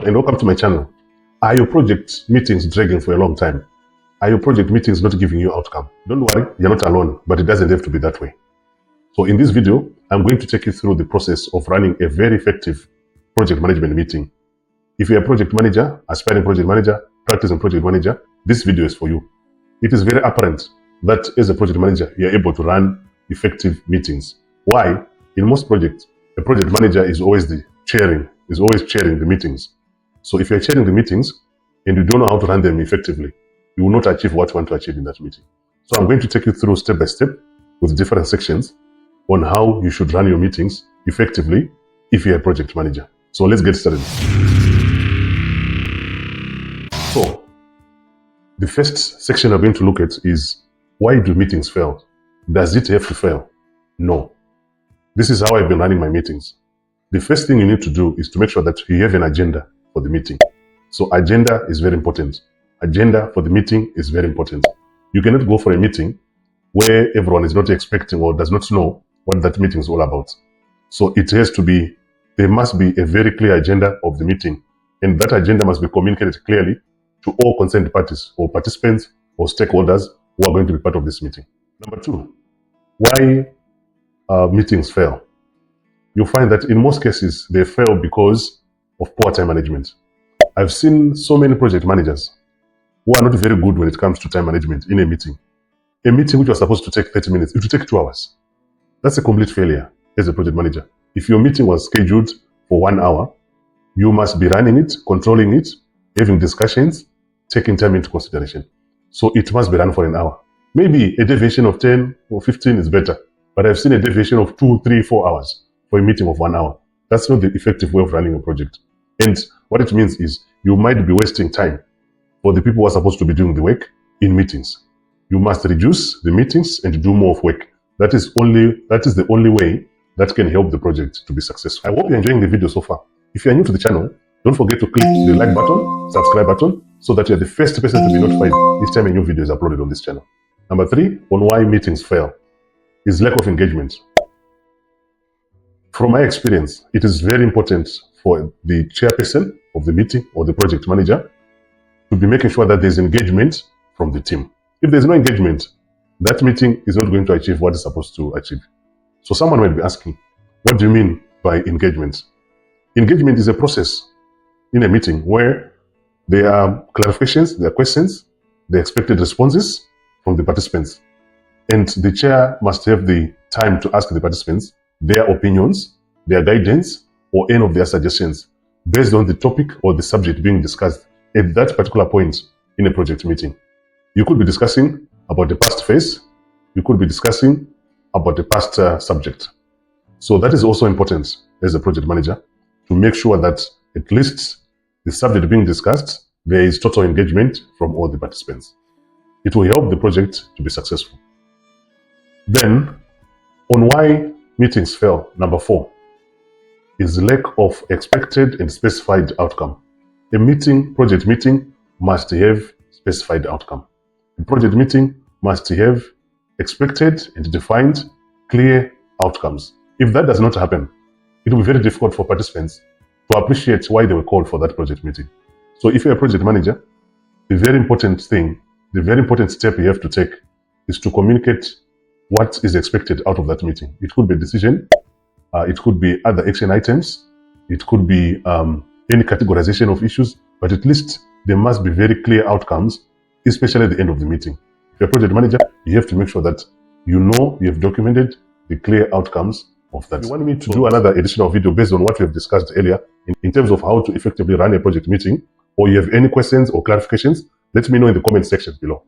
and welcome to my channel. Are your project meetings dragging for a long time? Are your project meetings not giving you outcome? Don't worry, you're not alone, but it doesn't have to be that way. So in this video, I'm going to take you through the process of running a very effective project management meeting. If you're a project manager, aspiring project manager, practicing project manager, this video is for you. It is very apparent that as a project manager, you're able to run effective meetings. Why? In most projects, a project manager is always chairing the meetings. So if you're chairing the meetings and you don't know how to run them effectively, you will not achieve what you want to achieve in that meeting. So I'm going to take you through step by step with different sections on how you should run your meetings effectively if you're a project manager. So let's get started. So the first section I'm going to look at is, why do meetings fail? Does it have to fail? No. This is how I've been running my meetings. The first thing you need to do is to make sure that you have an agenda for the meeting. So agenda is very important. Agenda for the meeting is very important. You cannot go for a meeting where everyone is not expecting or does not know what that meeting is all about. So there must be a very clear agenda of the meeting, and that agenda must be communicated clearly to all concerned parties or participants or stakeholders who are going to be part of this meeting. Number two, why meetings fail? You'll find that in most cases, they fail because of poor time management. I've seen so many project managers who are not very good when it comes to time management in a meeting. A meeting which was supposed to take 30 minutes, it will take 2 hours. That's a complete failure as a project manager. If your meeting was scheduled for 1 hour, you must be running it, controlling it, having discussions, taking time into consideration. So it must be run for an hour. Maybe a deviation of 10 or 15 is better, but I've seen a deviation of 2, 3, 4 hours for a meeting of 1 hour. That's not the effective way of running a project. And what it means is you might be wasting time for the people who are supposed to be doing the work in meetings. You must reduce the meetings and do more of work. That is the only way that can help the project to be successful. I hope you're enjoying the video so far. If you're new to the channel, don't forget to click the like button, subscribe button, so that you're the first person to be notified each time a new video is uploaded on this channel. Number 3, on why meetings fail, is lack of engagement. From my experience, it is very important for the chairperson of the meeting or the project manager to be making sure that there's engagement from the team. If there's no engagement, that meeting is not going to achieve what it's supposed to achieve. So someone might be asking, what do you mean by engagement? Engagement is a process in a meeting where there are clarifications, there are questions, there are expected responses from the participants. And the chair must have the time to ask the participants their opinions, their guidance, or any of their suggestions based on the topic or the subject being discussed at that particular point in a project meeting. You could be discussing about the past phase. You could be discussing about the past subject. So that is also important as a project manager, to make sure that at least the subject being discussed, there is total engagement from all the participants. It will help the project to be successful. Then, on why meetings fail, number 4, is lack of expected and specified outcome. A project meeting must have specified outcome. A project meeting must have expected and defined clear outcomes. If that does not happen, it will be very difficult for participants to appreciate why they were called for that project meeting. So if you're a project manager, the very important step you have to take is to communicate what is expected out of that meeting. It could be a decision, it could be other action items, it could be any categorization of issues, but at least there must be very clear outcomes, especially at the end of the meeting. If you're a project manager, you have to make sure that you have documented the clear outcomes of that. If you want me to do another additional video based on what we have discussed earlier in terms of how to effectively run a project meeting, or you have any questions or clarifications, let me know in the comment section below.